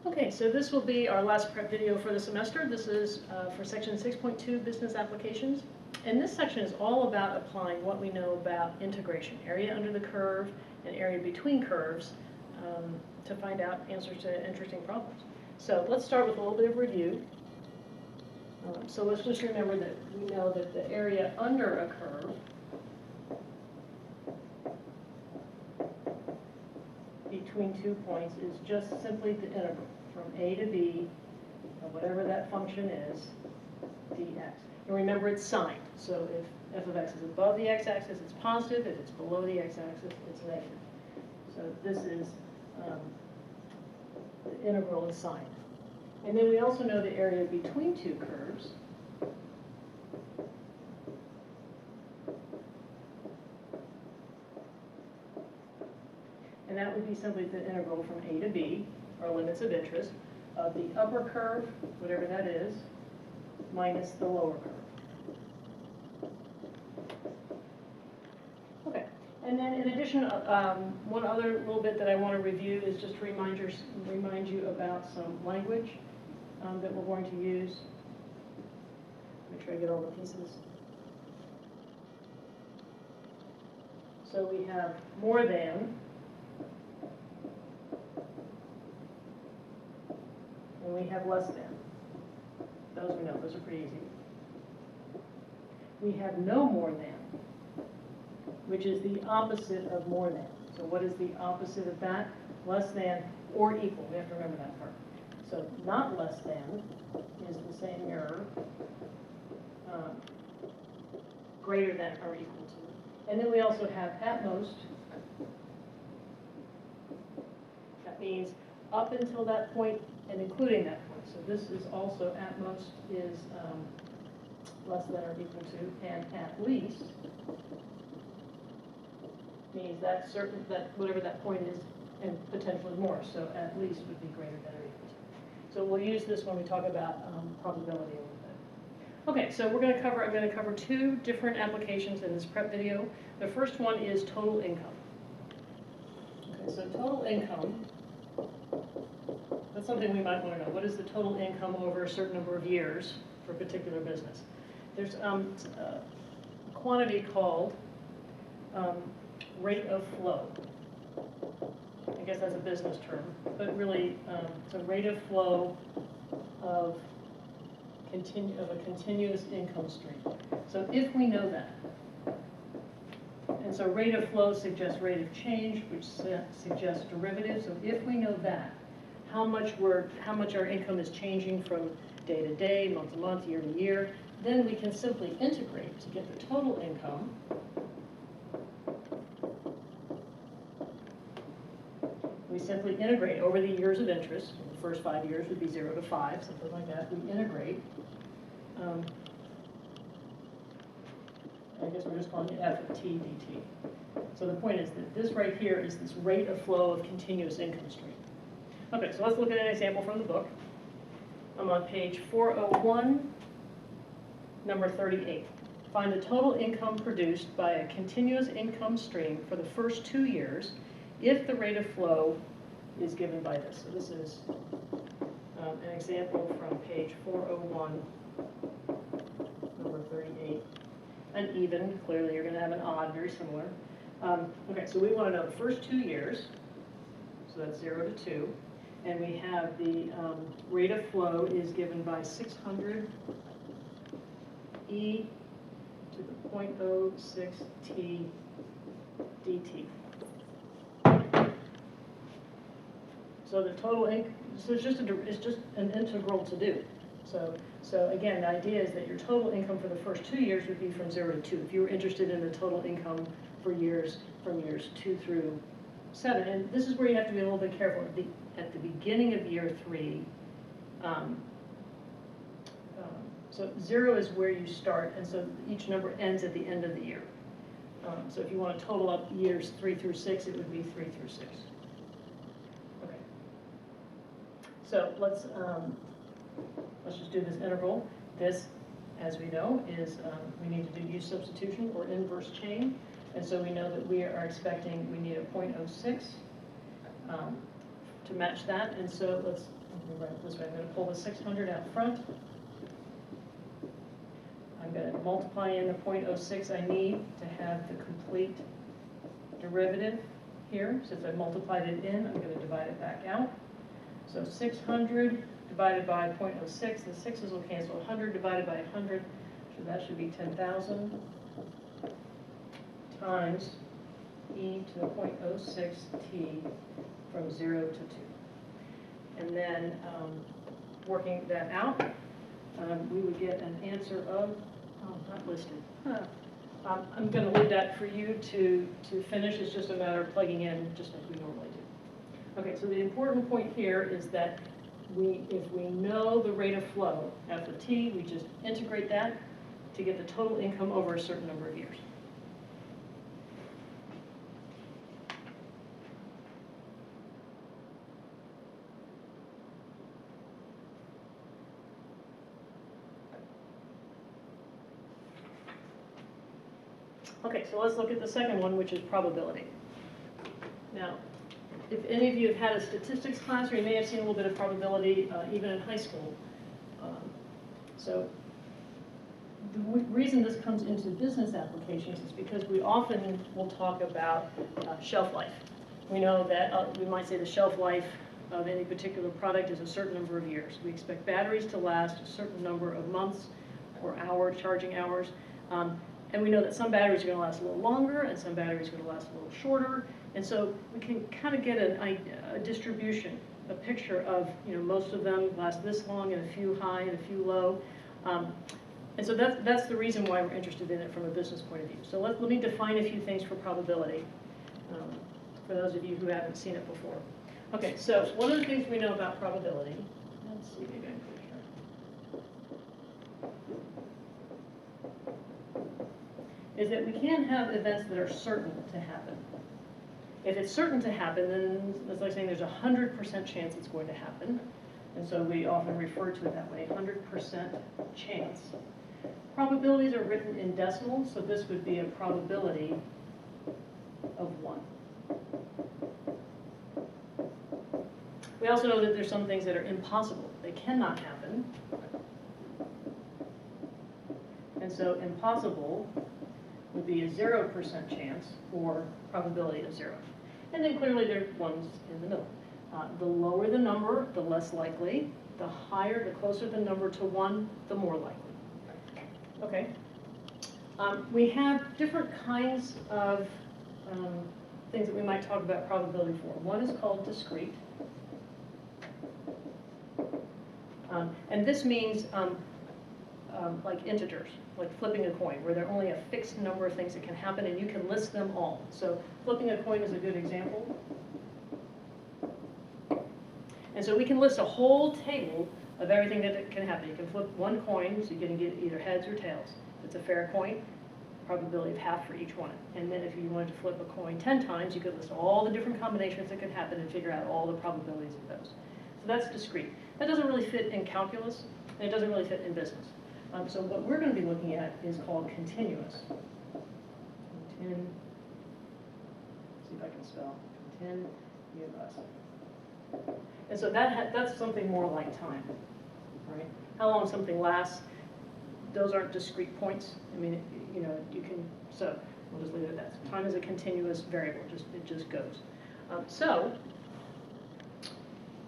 Okay, so this will be our last prep video for the semester. This is for section 6.2, business applications. And this section is all about applying what we know about integration, area under the curve and area between curves, to find out answers to interesting problems. So let's start with a little bit of review. So let's just remember that we know that the area under a curve between 2 points is just simply the integral from a to b of whatever that function is, dx. And remember, it's signed. So if f of x is above the x-axis, it's positive. If it's below the x-axis, it's negative. So this is, the integral is signed. And then we also know the area between two curves. And that would be simply the integral from a to b, or limits of interest, of the upper curve, whatever that is, minus the lower curve. Okay, and then in addition, one other little bit that I want to review is just to remind you about some language that we're going to use. Make sure I get all the pieces. So we have more than, and we have less than. Those we know, those are pretty easy. We have no more than, which is the opposite of more than. So what is the opposite of that? Less than or equal. We have to remember that part. So not less than is the same error, greater than or equal to. And then we also have at most. That means up until that point and including that point. So this is also at most is less than or equal to, and at least means that certain, that whatever that point is, and potentially more. So at least would be greater than or equal to. So we'll use this when we talk about probability a little bit. Okay, so I'm going to cover two different applications in this prep video. The first one is total income. Okay, so total income, that's something we might want to know. What is the total income over a certain number of years for a particular business? There's a quantity called rate of flow. I guess that's a business term, but really it's a rate of flow of a continuous income stream. So if we know that, and so rate of flow suggests rate of change, which suggests derivative. So if we know that, how much our income is changing from day to day, month to month, year to year, then we can simply integrate to get the total income. We simply integrate over the years of interest. The first 5 years would be 0 to 5, something like that. We integrate. I guess we're just calling it f of t dt. So the point is that this right here is this rate of flow of continuous income stream. Okay, so let's look at an example from the book. I'm on page 401, number 38. Find the total income produced by a continuous income stream for the first 2 years if the rate of flow is given by this. So this is an example from page 401, number 38. An even, clearly you're going to have an odd, very similar. Okay, so we want to know the first 2 years, so that's 0 to 2. And we have the rate of flow is given by 600 e to the 0.06 t dt. So the total income, so it's just an integral to do. So again, the idea is that your total income for the first 2 years would be from 0 to 2. If you were interested in the total income for years from years 2 through 7, and this is where you have to be a little bit careful. At the beginning of year 3, so 0 is where you start, and so each number ends at the end of the year. So if you want to total up years 3 through 6, it would be 3 through 6. Okay. So let's just do this integral. This, as we know, is we need to do use substitution or inverse chain, and so we know that we are expecting we need a 0.06 to match that, and so let's Let me write it this way. I'm going to pull the 600 out front. I'm going to multiply in the 0.06 I need to have the complete derivative here. Since I multiplied it in, I'm going to divide it back out. So 600 divided by 0.06, the 6's will cancel. 100 divided by 100, so that should be 10,000 times e to the 0.06 t from 0 to 2. And then working that out, we would get an answer of, oh, not listed. Huh. I'm going to leave that for you to finish. It's just a matter of plugging in just like we normally do. Okay, so the important point here is that if we know the rate of flow, f of t, we just integrate that to get the total income over a certain number of years. Okay, so let's look at the second one, which is probability. Now, if any of you have had a statistics class, or you may have seen a little bit of probability even in high school. So the reason this comes into business applications is because we often will talk about shelf life. We know that we might say the shelf life of any particular product is a certain number of years. We expect batteries to last a certain number of months or hours, charging hours. And we know that some batteries are going to last a little longer and some batteries are going to last a little shorter. And so we can kind of get a distribution, a picture of, most of them last this long and a few high and a few low. And so that's the reason why we're interested in it from a business point of view. So let me define a few things for probability, for those of you who haven't seen it before. Okay, so one of the things we know about probability, let's see, maybe I can put it here, is that we can't have events that are certain to happen. If it's certain to happen, then it's like saying there's a 100% chance it's going to happen. And so we often refer to it that way, 100% chance. Probabilities are written in decimals, so this would be a probability of 1. We also know that there's some things that are impossible. They cannot happen. And so impossible would be a 0% chance or probability of 0. And then clearly there are ones in the middle. The lower the number, the less likely. The higher, the closer the number to 1, the more likely. Okay. We have different kinds of things that we might talk about probability for. One is called discrete. And this means like integers, like flipping a coin, where there are only a fixed number of things that can happen, and you can list them all. So flipping a coin is a good example. And so we can list a whole table of everything that can happen. You can flip one coin, so you're going to get either heads or tails. If it's a fair coin, probability of half for each one. And then if you wanted to flip a coin 10 times, you could list all the different combinations that could happen and figure out all the probabilities of those. So that's discrete. That doesn't really fit in calculus, and it doesn't really fit in business. So what we're going to be looking at is called continuous. See if I can spell continuous. And so that's something more like time, right? How long something lasts, those aren't discrete points. I mean, you can, so we'll just leave it at that. So time is a continuous variable, it just goes. So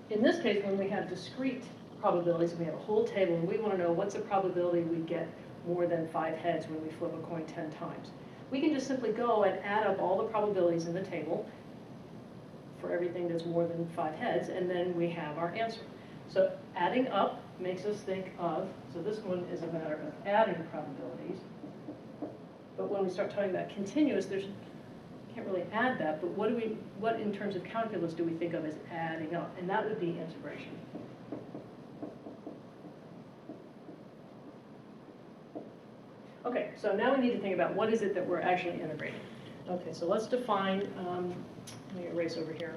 in this case, when we have discrete probabilities, we have a whole table, and we want to know what's the probability we get more than 5 heads when we flip a coin 10 times. We can just simply go and add up all the probabilities in the table for everything that's more than 5 heads, and then we have our answer. So adding up makes us think of, so this one is a matter of adding probabilities, but when we start talking about continuous, can't really add that, but what in terms of calculus do we think of as adding up? And that would be integration. Okay, so now we need to think about what is it that we're actually integrating. Okay, so let's define, let me erase over here.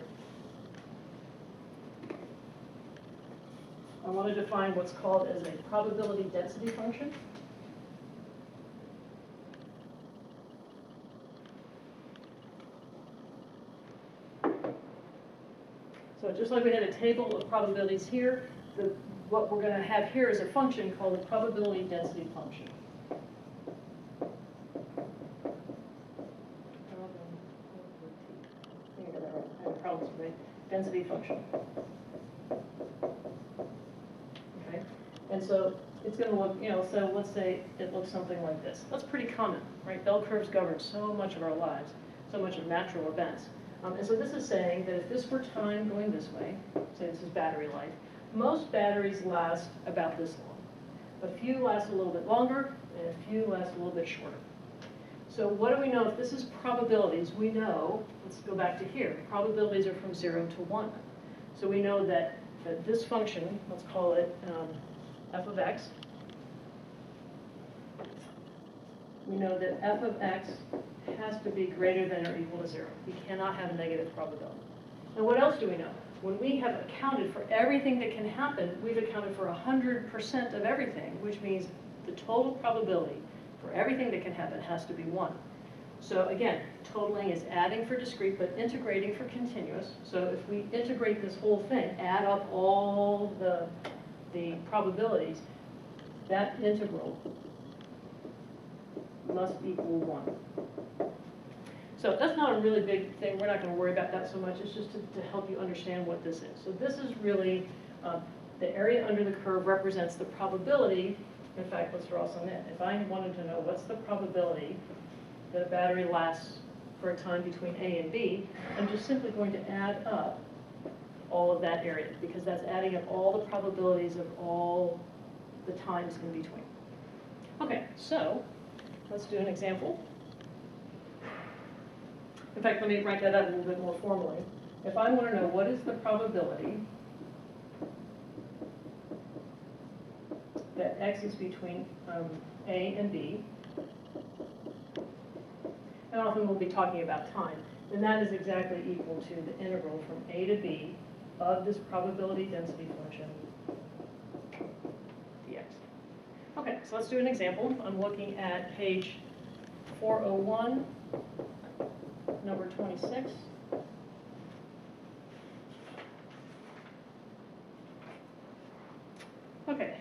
I want to define what's called as a probability density function. So But just like we had a table of probabilities here, what we're going to have here is a function called the probability density function. I have problems with the density function. Okay, and so it's going to look, so let's say it looks something like this. That's pretty common, right? Bell curves govern so much of our lives, so much of natural events. And so this is saying that if this were time going this way, say this is battery life, most batteries last about this long. A few last a little bit longer, and a few last a little bit shorter. So what do we know? If this is probabilities, we know, let's go back to here, probabilities are from 0 to 1. So we know that this function, let's call it f of x, we know that f of x has to be greater than or equal to 0. We cannot have a negative probability. And what else do we know? When we have accounted for everything that can happen, we've accounted for 100% of everything, which means the total probability for everything that can happen has to be 1. So again, totaling is adding for discrete, but integrating for continuous. So if we integrate this whole thing, add up all the probabilities, that integral must equal 1. So that's not a really big thing. We're not going to worry about that so much. It's just to help you understand what this is. So this is really, the area under the curve represents the probability. In fact, let's draw some in. If I wanted to know what's the probability that a battery lasts for a time between A and B, I'm just simply going to add up all of that area, because that's adding up all the probabilities of all the times in between. Okay, so let's do an example. In fact, let me write that out a little bit more formally. If I want to know what is the probability that x is between A and B, and often we'll be talking about time, then that is exactly equal to the integral from A to B of this probability density function dx. Okay, so let's do an example. I'm looking at page 401, number 26. Okay,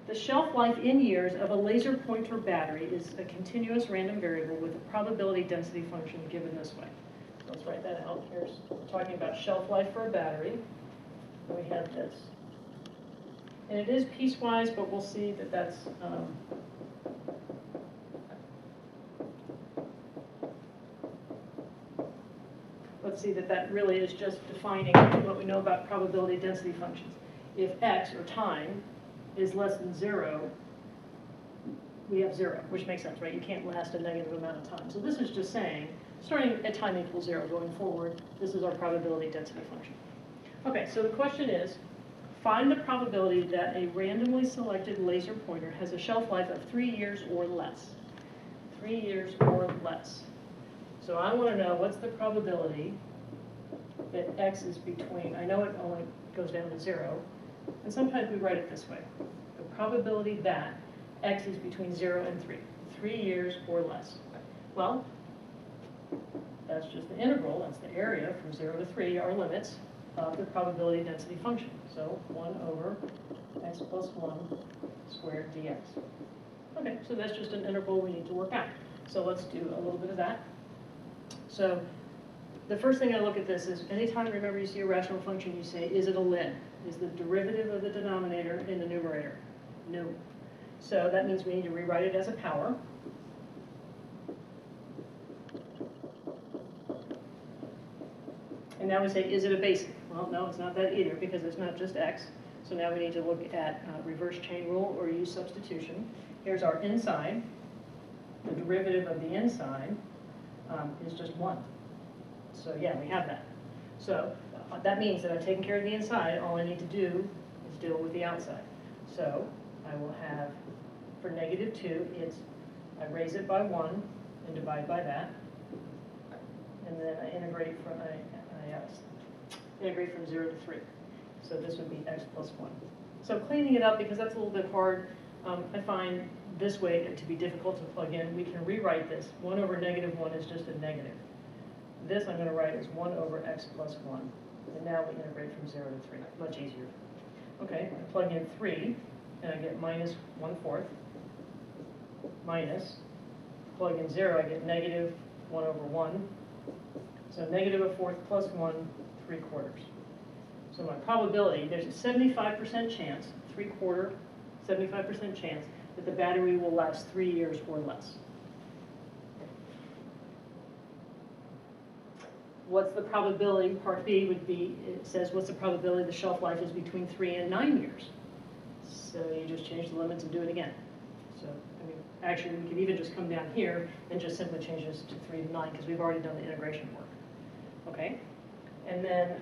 the shelf life in years of a laser pointer battery is a continuous random variable with a probability density function given this way. So let's write that out. Here's, we're talking about shelf life for a battery. We have this. And it is piecewise, but we'll see that that's let's see that really is just defining what we know about probability density functions. If x, or time, is less than 0, we have 0, which makes sense, right? You can't last a negative amount of time. So this is just saying, starting at time equals 0 going forward, this is our probability density function. Okay, so the question is, find the probability that a randomly selected laser pointer has a shelf life of 3 years or less. 3 years or less. So I want to know what's the probability that x is between, I know it only goes down to 0, and sometimes we write it this way. The probability that x is between 0 and 3. 3 years or less. Well, that's just the integral, that's the area from 0 to 3, our limits of the probability density function. So 1 over x plus 1 squared dx. Okay, so that's just an integral we need to work out. So let's do a little bit of that. So the first thing I look at this is, anytime, remember, you see a rational function, you say, is it a ln? Is the derivative of the denominator in the numerator? No. So that means we need to rewrite it as a power. And now we say, is it a basic? Well, no, it's not that either, because it's not just x. So now we need to look at reverse chain rule or use substitution. Here's our inside. The derivative of the inside is just 1. So yeah, we have that. So that means that I've taken care of the inside. All I need to do is deal with the outside. So I will have, for negative 2, I raise it by 1 and divide by that. And then I integrate from, integrate from 0 to 3. So this would be x plus 1. So cleaning it up, because that's a little bit hard, I find this way to be difficult to plug in. We can rewrite this. 1 over negative 1 is just a negative. This I'm going to write as 1 over x plus 1. And now we integrate from 0 to 3, much easier. Okay, I plug in 3, and I get minus 1/4, minus, plug in 0, I get negative 1 over 1. So negative 1/4 plus 1, 3/4. So my probability, there's a 75% chance, 3/4, 75% chance that the battery will last 3 years or less. What's the probability? Part B would be, it says what's the probability the shelf life is between 3 and 9 years. So you just change the limits and do it again. So, I mean, actually we could even just come down here and just simply change this to 3 to 9 because we've already done the integration work. Okay? And then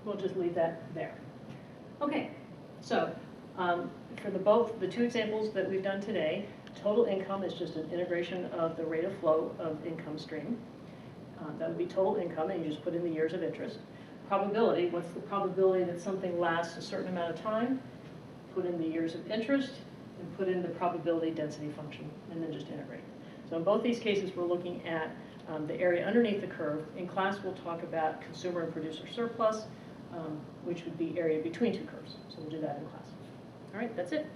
we'll just leave that there. Okay, so for the two examples that we've done today, total income is just an integration of the rate of flow of income stream. That would be total income, and you just put in the years of interest. Probability, what's the probability that something lasts a certain amount of time? Put in the years of interest, and put in the probability density function, and then just integrate. So in both these cases, we're looking at the area underneath the curve. In class, we'll talk about consumer and producer surplus, which would be area between two curves. So we'll do that in class. All right, that's it.